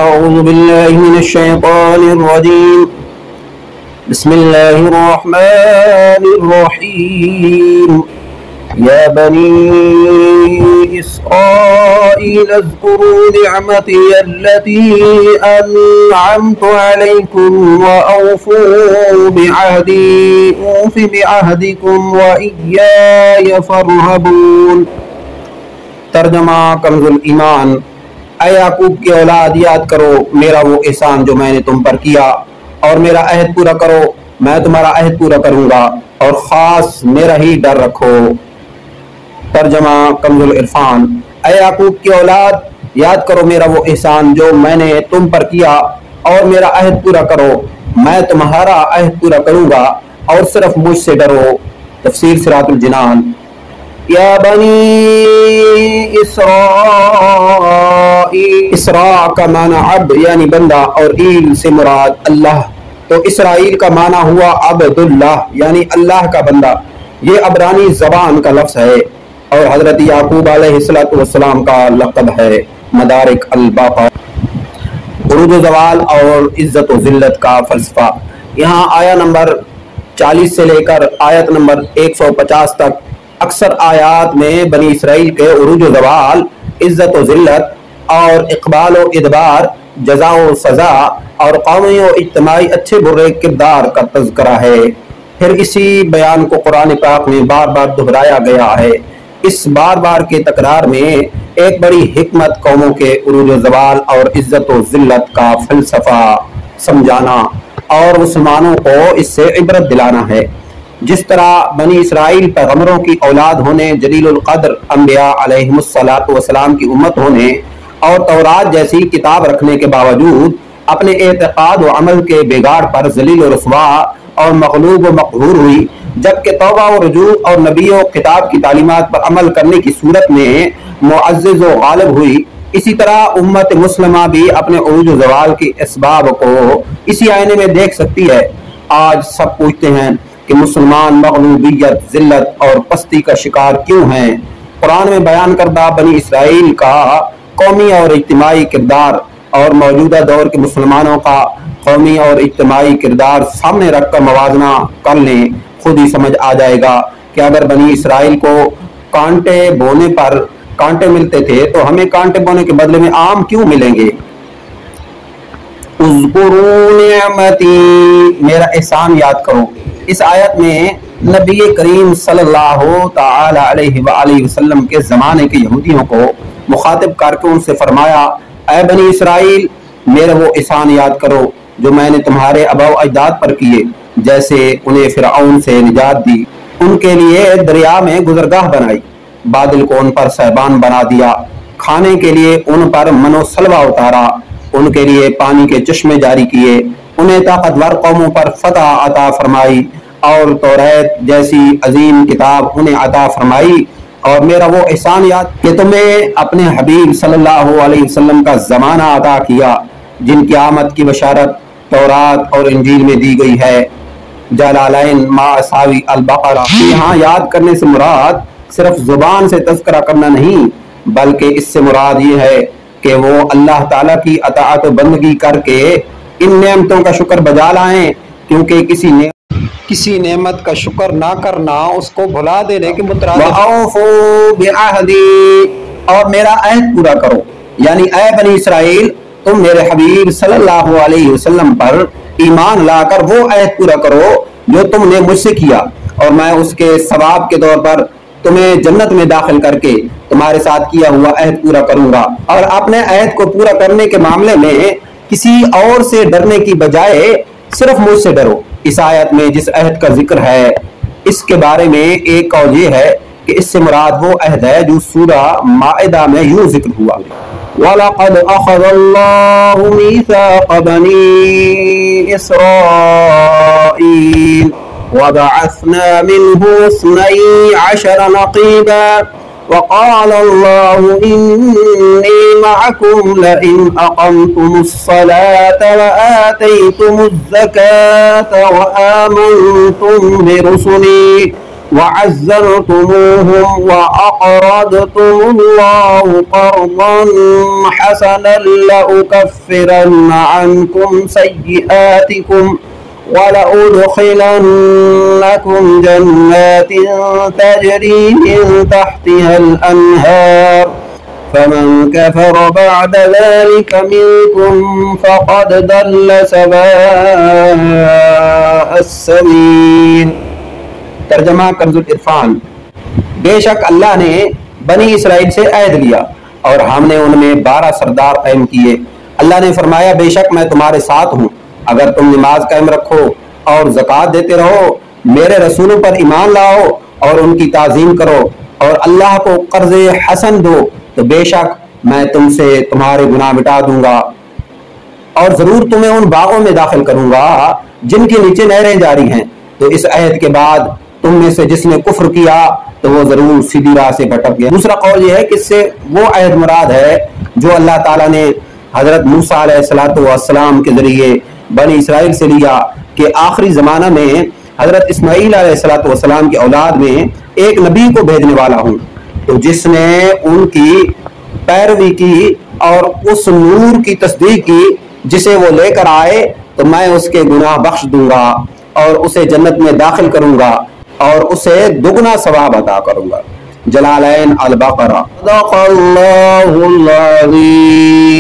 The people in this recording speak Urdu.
أعوذ بالله من الشيطان الرجيم. بسم الله الرحمن الرحيم. يا بني إسرائيل اذكروا نعمتي التي أنعمت عليكم وأوفوا بعهدي أوف بعهدكم وإياي فارهبون. ترجمہ کنز الایمان. اے یعقوب کی اولاد، یاد کرو میرا وہ احسان جو میں نے تم پر کیا، اور میرا عہد پورا کرو، میں تمہارا عہد پورا کروں گا، اور خاص میرا ہی ڈر رکھو. ترجمہ کنز العرفان. اے یعقوب کی اولاد، یاد کرو میرا وہ احسان جو میں نے تم پر کیا، اور میرا عہد پورا کرو، میں تمہارا عہد پورا کروں گا، اور صرف مجھ سے ڈرو. تفسیر صراط الجنان. یا بنی اسرائیل، اسراء کا معنی عبد یعنی بندہ، اور ایل سے مراد اللہ، تو اسرائیل کا معنی ہوا عبداللہ یعنی اللہ کا بندہ. یہ عبرانی زبان کا لفظ ہے اور حضرت یعقوب علیہ السلام کا لقب ہے. مدارک الباقا. عروج و زوال اور عزت و ذلت کا فلسفہ. یہاں آیا نمبر 40 سے لے کر آیت نمبر 150 تک اکثر آیات میں بنی اسرائیل کے عروج و زوال، عزت و ذلت اور اقبال و ادبار، جزا و سزا اور قومی و اجتماعی اچھے برے کردار کا تذکرہ ہے. پھر اسی بیان کو قرآن پاک میں بار بار دہرایا گیا ہے. اس بار بار کے تکرار میں ایک بڑی حکمت قوموں کے عروج و زوال اور عزت و ذلت کا فلسفہ سمجھانا اور مسلمانوں کو اس سے عبرت دلانا ہے. جس طرح بنی اسرائیل پیغمبروں کی اولاد ہونے، جلیل القدر انبیاء علیہم السلام کی امت ہونے اور تورات جیسی کتاب رکھنے کے باوجود اپنے اعتقاد و عمل کے بگاڑ پر ذلیل و رسوا اور مغلوب و مقہور ہوئی، جبکہ توبہ و رجوع اور نبی و کتاب کی تعلیمات پر عمل کرنے کی صورت میں معزز و غالب ہوئی، اسی طرح امت مسلمہ بھی اپنے عروج و زوال کے اسباب کو اسی آئینے میں دیکھ سکتی ہے. آج سب پوچھتے ہیں کہ مسلمان مغلوبیت، ذلت اور پستی کا شکار کیوں ہیں؟ قرآن میں بیان کردہ بنی اسرائیل کا قومی اور اجتماعی کردار اور موجودہ دور کے مسلمانوں کا قومی اور اجتماعی کردار سامنے رکھ کر موازنہ کر لیں، خود ہی سمجھ آ جائے گا کہ اگر بنی اسرائیل کو کانٹے بونے پر کانٹے ملتے تھے تو ہمیں کانٹے بونے کے بدلے میں آم کیوں ملیں گے؟ اذکروا نعمتی، میرا احسان یاد کرو. اس آیت میں نبی کریم صلی اللہ تعالی علیہ وآلہ وسلم کے زمانے کے یہودیوں کو مخاطب کر کے ان سے فرمایا، اے بنی اسرائیل، میرا وہ احسان یاد کرو جو میں نے تمہارے آباء و اجداد پر کیے، جیسے انہیں فرعون سے نجات دی، ان کے لیے دریا میں گزرگاہ بنائی، بادل کو ان پر صحبان بنا دیا، کھانے کے لیے ان پر من و سلوہ اتارا، ان کے لیے پانی کے چشمے جاری کیے، انہیں طاقتور قوموں پر فتح عطا فرمائی، اور توریت جیسی عظیم کتاب انہیں عطا فرمائی. اور میرا وہ احسان یاد کہ تمہیں اپنے حبیب صلی اللہ علیہ وسلم کا زمانہ عطا کیا، جن کی آمد کی بشارت تورات اور انجیل میں دی گئی ہے. جلالین ماساوی البقرہ. یہاں یاد کرنے سے مراد صرف زبان سے تذکرہ کرنا نہیں، بلکہ اس سے مراد یہ ہے کہ وہ اللہ تعالیٰ کی اطاعت و بندگی کر کے ان نعمتوں کا شکر بجا لائیں، کیونکہ کسی نعمت کا شکر نہ کرنا اس کو بھلا دینے کے مترادف. وَأَوْفُوا بِعَهْدِي، اور میرا عہد پورا کرو، یعنی اے بنی اسرائیل، تم میرے حبیب صلی اللہ علیہ وسلم پر ایمان لا کر وہ عہد پورا کرو جو تم نے مجھ سے کیا، اور میں اس کے ثواب کے طور پر تمہیں جنت میں داخل کر کے تمہارے ساتھ کیا ہوا عہد پورا کروں گا. اور اپنے عہد کو پورا کرنے کے معاملے میں کسی اور سے ڈرنے کی بجائے صرف مجھ سے ڈرو. اس آیت میں جس عہد کا ذکر ہے اس کے بارے میں ایک قول یہ ہے کہ اس سے مراد وہ عہد ہے جو سورہ مائدہ میں یوں ذکر ہوا، وَلَقَدْ أَخَذَ اللَّهُ مِيثَاقَ بَنِي إِسْرَائِيلَ وَبَعَثْنَا مِنْهُمُ 12 نَقِيبًا وقال الله إني معكم لئن أقمتم الصلاة وآتيتم الزكاة وآمنتم برسلي وعزرتموهم وأقرضتم الله قرضا حسنا لأكفرن عنكم سيئاتكم ولأدخلنكم جنات تجري من تحتها الأنهار فمن كفر بعد ذلك منكم فقد ضل سواء السبيل۔ ترجمہ کنز العرفان۔ بے شک اللہ نے بنی اسرائیل سے عہد لیا اور ہم نے ان میں 12 سردار قائم کیے۔ اللہ نے فرمایا بے شک میں تمہارے ساتھ ہوں، اگر تم نماز قائم رکھو اور زکوٰۃ دیتے رہو، میرے رسولوں پر ایمان لاؤ اور ان کی تعظیم کرو اور اللہ کو قرض حسن دو تو بے شک میں تم سے تمہارے گناہ مٹا دوں گا اور ضرور تمہیں ان باغوں میں داخل کروں گا جن کے نیچے نہریں جاری ہیں۔ تو اس عہد کے بعد تم میں سے جس نے کفر کیا تو وہ ضرور سیدھی راہ سے بھٹک گیا۔ دوسرا قول یہ ہے کہ اس سے وہ عہد مراد ہے جو اللہ تعالیٰ نے حضرت موسیٰ علیہ السلام کے ذریعے بنی اسرائیل سے لیا کہ آخری زمانہ میں حضرت اسماعیل علیہ السلام کی اولاد میں ایک نبی کو بھیجنے والا ہوں، تو جس نے ان کی پیروی کی اور اس نور کی تصدیق کی جسے وہ لے کر آئے تو میں اس کے گناہ بخش دوں گا اور اسے جنت میں داخل کروں گا اور اسے دگنا ثواب عطا کروں گا۔ جلالین البقرہ۔ صدق اللہ العظیم۔